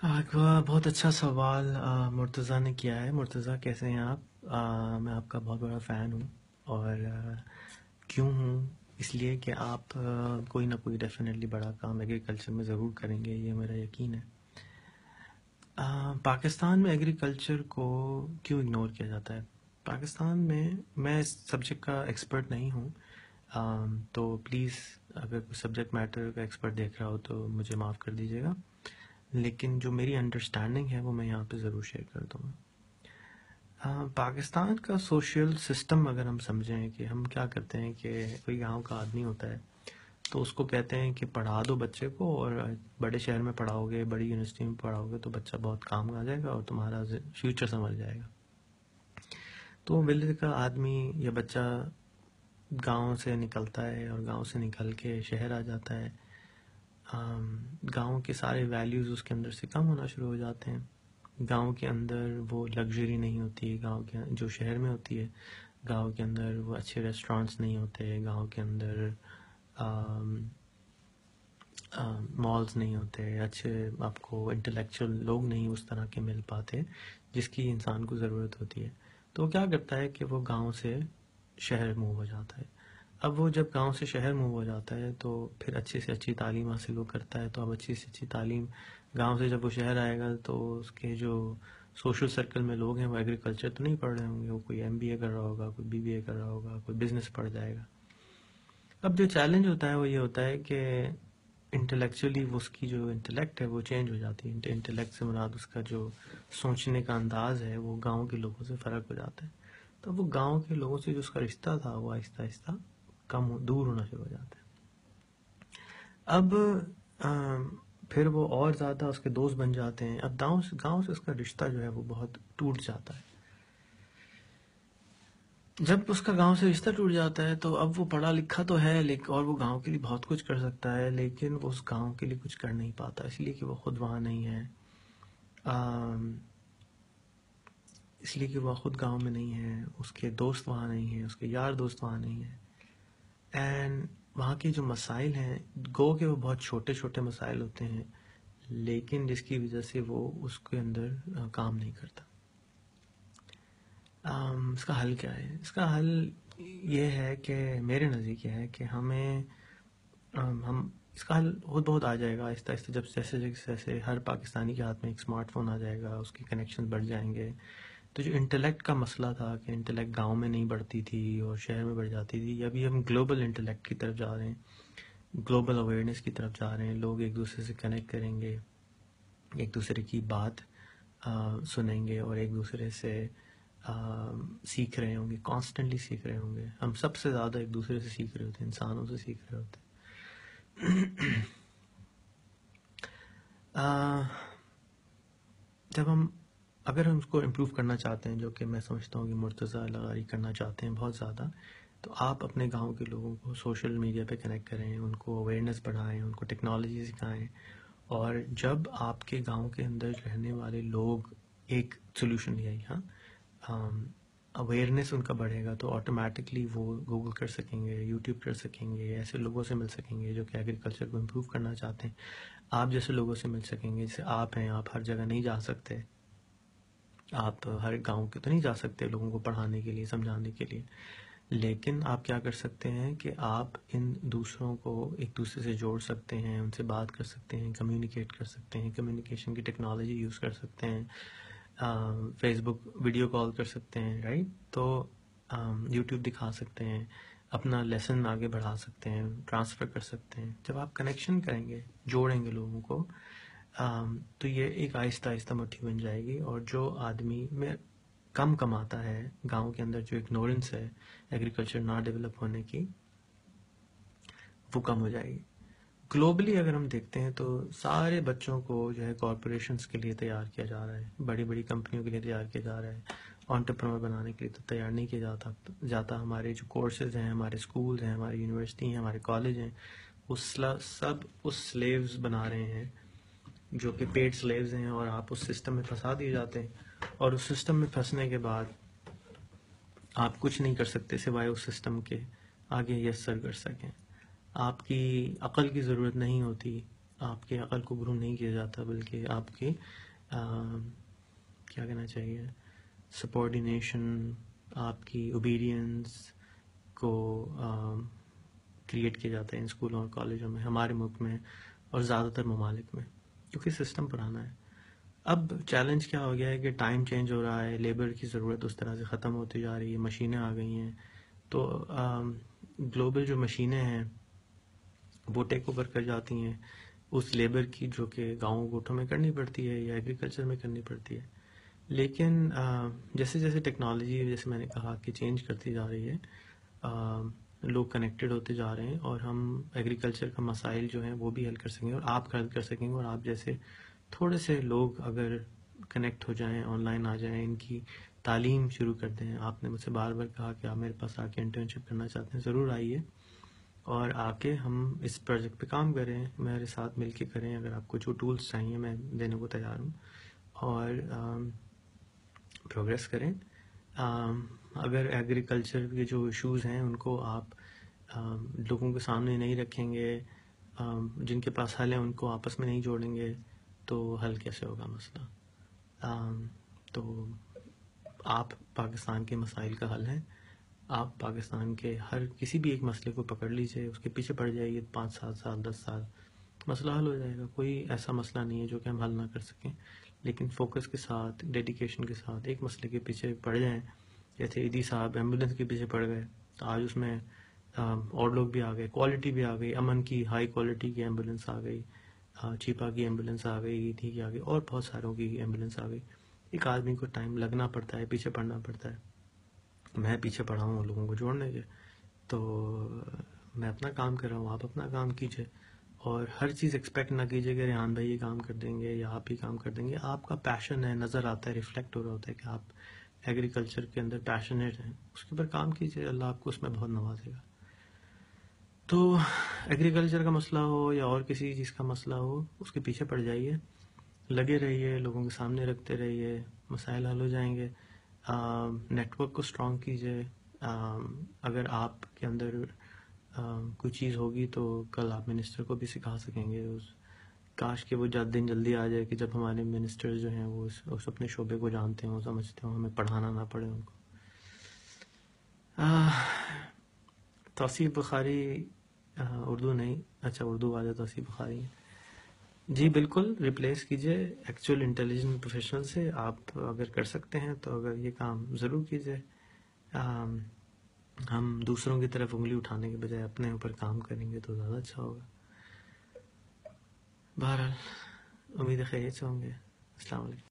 بہت اچھا سوال مرتضیٰ نے کیا ہے۔ مرتضیٰ کیسے ہیں آپ؟ میں آپ کا بہت بڑا فین ہوں، اور کیوں ہوں؟ اس لیے کہ آپ کوئی نہ کوئی ڈیفینیٹلی بڑا کام ایگریکلچر میں ضرور کریں گے، یہ میرا یقین ہے۔ پاکستان میں ایگریکلچر کو کیوں اگنور کیا جاتا ہے؟ پاکستان میں اس سبجیکٹ کا ایکسپرٹ نہیں ہوں، تو پلیز اگر کوئی سبجیکٹ میٹر کا ایکسپرٹ دیکھ رہا ہو تو مجھے معاف کر دیجیے گا، لیکن جو میری انڈرسٹینڈنگ ہے وہ میں یہاں پہ ضرور شیئر کر دوں گا۔ پاکستان کا سوشل سسٹم اگر ہم سمجھیں کہ ہم کیا کرتے ہیں کہ کوئی گاؤں کا آدمی ہوتا ہے تو اس کو کہتے ہیں کہ پڑھا دو بچے کو، اور بڑے شہر میں پڑھاؤ گے، بڑی یونیورسٹی میں پڑھاؤ گے تو بچہ بہت کام آ جائے گا اور تمہارا فیوچر سنور جائے گا۔ تو ولیج کا آدمی یا بچہ گاؤں سے نکلتا ہے اور گاؤں سے نکل کے شہر آ جاتا ہے، گاؤں کے سارے ویلیوز اس کے اندر سے کم ہونا شروع ہو جاتے ہیں۔ گاؤں کے اندر وہ لگژری نہیں ہوتی گاؤں کے جو شہر میں ہوتی ہے، گاؤں کے اندر وہ اچھے ریسٹورانٹس نہیں ہوتے، گاؤں کے اندر مالز نہیں ہوتے، اچھے آپ کو انٹلیکچوئل لوگ نہیں اس طرح کے مل پاتے جس کی انسان کو ضرورت ہوتی ہے۔ تو وہ کیا کرتا ہے کہ وہ گاؤں سے شہر موو ہو جاتا ہے۔ اب وہ جب گاؤں سے شہر موو ہو جاتا ہے تو پھر اچھی سے اچھی تعلیم حاصل وہ کرتا ہے، تو اب اچھی سے اچھی تعلیم گاؤں سے جب وہ شہر آئے گا تو اس کے جو سوشل سرکل میں لوگ ہیں وہ ایگریکلچر تو نہیں پڑھ رہے ہوں گے، وہ کوئی MBA کر رہا ہوگا، کوئی BBA کر رہا ہوگا، کوئی بزنس پڑھ جائے گا۔ اب جو چیلنج ہوتا ہے وہ یہ ہوتا ہے کہ انٹلیکچولی اس کی جو انٹلیکٹ ہے وہ چینج ہو جاتی ہے۔ انٹلیکٹ سے مراد اس کا جو سوچنے کا انداز ہے وہ گاؤں کے لوگوں سے فرق ہو جاتا ہے، تو وہ گاؤں کے لوگوں سے جو اس کا رشتہ تھا وہ آہستہ آہستہ دور ہونا شروع ہو جاتا ہے۔ اب پھر وہ اور زیادہ اس کے دوست بن جاتے ہیں۔ اب گاؤں سے اس کا رشتہ جو ہے وہ بہت ٹوٹ جاتا ہے۔ جب اس کا گاؤں سے رشتہ ٹوٹ جاتا ہے تو اب وہ پڑھا لکھا تو ہے لیکن، اور وہ گاؤں کے لیے بہت کچھ کر سکتا ہے، لیکن وہ اس گاؤں کے لیے کچھ کر نہیں پاتا، اس لیے کہ وہ خود وہاں نہیں ہے، اس لیے کہ وہ خود گاؤں میں نہیں ہے، اس کے دوست وہاں نہیں ہیں، اس کے یار دوست وہاں نہیں ہیں، اینڈ وہاں کے جو مسائل ہیں گو کہ وہ بہت چھوٹے چھوٹے مسائل ہوتے ہیں، لیکن جس کی وجہ سے وہ اس کے اندر کام نہیں کرتا۔ اس کا حل کیا ہے؟ اس کا حل یہ ہے کہ میرے نزدیک یہ ہے کہ ہمیں ہم اس کا حل خود بہت آ جائے گا آہستہ آہستہ، جب جیسے جیسے ہر پاکستانی کے ہاتھ میں ایک اسمارٹ فون آ جائے گا، اس کے کنیکشن بڑھ جائیں گے، تو جو انٹلیکٹ کا مسئلہ تھا کہ انٹلیکٹ گاؤں میں نہیں بڑھتی تھی اور شہر میں بڑھ جاتی تھی، ابھی ہم گلوبل انٹلیکٹ کی طرف جا رہے ہیں، گلوبل اویئرنیس کی طرف جا رہے ہیں، لوگ ایک دوسرے سے کنیکٹ کریں گے، ایک دوسرے کی بات سنیں گے اور ایک دوسرے سے سیکھ رہے ہوں گے، کانسٹنٹلی سیکھ رہے ہوں گے۔ ہم سب سے زیادہ ایک دوسرے سے سیکھ رہے ہوتے ہیں، انسانوں سے سیکھ رہے ہوتے ہیں۔ جب اگر ہم اس کو امپروو کرنا چاہتے ہیں، جو کہ میں سمجھتا ہوں کہ مرتضیٰ لغاری کرنا چاہتے ہیں بہت زیادہ، تو آپ اپنے گاؤں کے لوگوں کو سوشل میڈیا پہ کنیکٹ کریں، ان کو اویئرنیس بڑھائیں، ان کو ٹیکنالوجی سکھائیں، اور جب آپ کے گاؤں کے اندر رہنے والے لوگ ایک سولوشن یہی اویئرنیس ان کا بڑھے گا تو آٹومیٹکلی وہ گوگل کر سکیں گے، یوٹیوب کر سکیں گے، ایسے لوگوں سے مل سکیں گے جو کہ ایگریکلچر کو امپروو کرنا چاہتے ہیں، آپ جیسے لوگوں سے مل سکیں گے، جیسے آپ ہیں۔ آپ ہر جگہ نہیں جا سکتے، آپ ہر گاؤں کے تو نہیں جا سکتے لوگوں کو پڑھانے کے لیے، سمجھانے کے لیے، لیکن آپ کیا کر سکتے ہیں کہ آپ ان دوسروں کو ایک دوسرے سے جوڑ سکتے ہیں، ان سے بات کر سکتے ہیں، کمیونیکیٹ کر سکتے ہیں، کمیونیکیشن کی ٹیکنالوجی یوز کر سکتے ہیں، فیس بک ویڈیو کال کر سکتے ہیں، رائٹ؟ تو یوٹیوب دکھا سکتے ہیں، اپنا لیسن آگے بڑھا سکتے ہیں، ٹرانسفر کر سکتے ہیں۔ جب آپ کنیکشن کریں گے، جوڑیں گے لوگوں کو، تو یہ ایک آہستہ آہستہ مٹھی بن جائے گی، اور جو آدمی میں کم کماتا ہے گاؤں کے اندر، جو اگنورنس ہے ایگریکلچر نہ ڈیولپ ہونے کی، وہ کم ہو جائے گی۔ گلوبلی اگر ہم دیکھتے ہیں تو سارے بچوں کو جو ہے کارپوریشنز کے لیے تیار کیا جا رہا ہے، بڑی بڑی کمپنیوں کے لیے تیار کیا جا رہا ہے، انٹرپرنور بنانے کے لیے تو تیار نہیں کیا جاتا۔ ہمارے جو کورسز ہیں، ہمارے اسکولز ہیں، ہماری یونیورسٹی ہیں، ہمارے کالج ہیں، وہ سب اس سلیوز بنا رہے ہیں جو کہ پیڈ سلیوز ہیں، اور آپ اس سسٹم میں پھنسا دیے جاتے ہیں، اور اس سسٹم میں پھنسنے کے بعد آپ کچھ نہیں کر سکتے سوائے اس سسٹم کے آگے یس سر کر سکیں۔ آپ کی عقل کی ضرورت نہیں ہوتی، آپ کے عقل کو گروم نہیں کیا جاتا، بلکہ آپ کے کیا کہنا چاہیے، سپورڈینیشن، آپ کی اوبیڈینس کو کریٹ کیا جاتا ہے ان اسکولوں اور کالجوں میں، ہمارے ملک میں اور زیادہ تر ممالک میں، کیونکہ سسٹم پرانا ہے۔ اب چیلنج کیا ہو گیا ہے کہ ٹائم چینج ہو رہا ہے، لیبر کی ضرورت اس طرح سے ختم ہوتی جا رہی ہے، مشینیں آ گئی ہیں، تو گلوبل جو مشینیں ہیں وہ ٹیک اوور کر جاتی ہیں اس لیبر کی جو کہ گاؤں گوٹھوں میں کرنی پڑتی ہے یا ایگریکلچر میں کرنی پڑتی ہے۔ لیکن جیسے جیسے ٹیکنالوجی، جیسے میں نے کہا کہ چینج کرتی جا رہی ہے، لوگ کنیکٹڈ ہوتے جا رہے ہیں، اور ہم ایگریکلچر کا مسائل جو ہیں وہ بھی حل کر سکیں گے، اور آپ حل کر سکیں گے، اور آپ جیسے تھوڑے سے لوگ اگر کنیکٹ ہو جائیں، آن لائن آ جائیں، ان کی تعلیم شروع کر دیں۔ آپ نے مجھ سے بار بار کہا کہ آپ میرے پاس آ کے انٹرنشپ کرنا چاہتے ہیں، ضرور آئیے اور آ کے ہم اس پروجیکٹ پہ کام کریں، میرے ساتھ مل کے کریں۔ اگر آپ کو جو ٹولز چاہیے میں دینے کو تیار ہوں، اور پروگریس کریں۔ اگر ایگریکلچر کے جو ایشوز ہیں ان کو آپ لوگوں کے سامنے نہیں رکھیں گے، جن کے پاس حل ہیں ان کو آپس میں نہیں جوڑیں گے، تو حل کیسے ہوگا مسئلہ؟ تو آپ پاکستان کے مسائل کا حل ہیں، آپ پاکستان کے ہر کسی بھی ایک مسئلے کو پکڑ لیجئے، اس کے پیچھے پڑ جائیے 5-7 سال 10 سال، مسئلہ حل ہو جائے گا۔ کوئی ایسا مسئلہ نہیں ہے جو کہ ہم حل نہ کر سکیں، لیکن فوکس کے ساتھ، ڈیڈیکیشن کے ساتھ ایک مسئلے کے پیچھے پڑ جائیں۔ جیسے ایدی صاحب ایمبولینس کے پیچھے پڑ گئے، تو آج اس میں اور لوگ بھی آ گئے، کوالٹی بھی آ گئی، امن کی ہائی کوالٹی کی ایمبولینس آ گئی، چیپا کی ایمبولینس آ گئی، ایدھی کی آ گئی، اور بہت ساروں کی ایمبولینس آ گئی۔ ایک آدمی کو ٹائم لگنا پڑتا ہے، پیچھے پڑنا پڑتا ہے۔ میں پیچھے پڑا ہوں لوگوں کو جوڑنے کے، تو میں اپنا کام کر رہا ہوں، آپ اپنا کام کیجئے، اور ہر چیز ایکسپیکٹ نہ کیجئے کہ ریحان بھائی یہ کام کر دیں گے یا آپ ہی کام کر دیں گے۔ آپ کا پیشن ہے، نظر آتا ہے، ریفلیکٹ ہو رہا ہوتا ہے کہ آپ ایگریکلچر کے اندر پیشنیٹ ہیں، اس کے اوپر کام کیجئے، اللہ آپ کو اس میں بہت نوازے گا۔ تو ایگریکلچر کا مسئلہ ہو یا اور کسی چیز کا مسئلہ ہو، اس کے پیچھے پڑ جائیے، لگے رہیے، لوگوں کے سامنے رکھتے رہیے، مسائل حل ہو جائیں گے۔ نیٹ ورک کو اسٹرانگ کیجئے۔ اگر آپ کے اندر کوئی چیز ہوگی تو کل آپ منسٹر کو بھی سکھا سکیں گے۔ کاش کہ وہ دن جلدی آ جائے کہ جب ہمارے منسٹر جو ہیں وہ اس اپنے شعبے کو جانتے ہوں، سمجھتے ہوں، ہمیں پڑھانا نہ پڑے ان کو۔ توصیف بخاری اردو نہیں، اچھا اردو والے توصیف بخاری ہیں جی، بالکل ریپلیس کیجئے ایکچوئل انٹیلیجنٹ پروفیشنل سے۔ آپ اگر کر سکتے ہیں تو اگر یہ کام ضرور کیجئے۔ ہم دوسروں کی طرف انگلی اٹھانے کے بجائے اپنے اوپر کام کریں گے تو زیادہ اچھا ہوگا۔ بہرحال امید ہے خیریت سے ہوں گے۔ السلام علیکم۔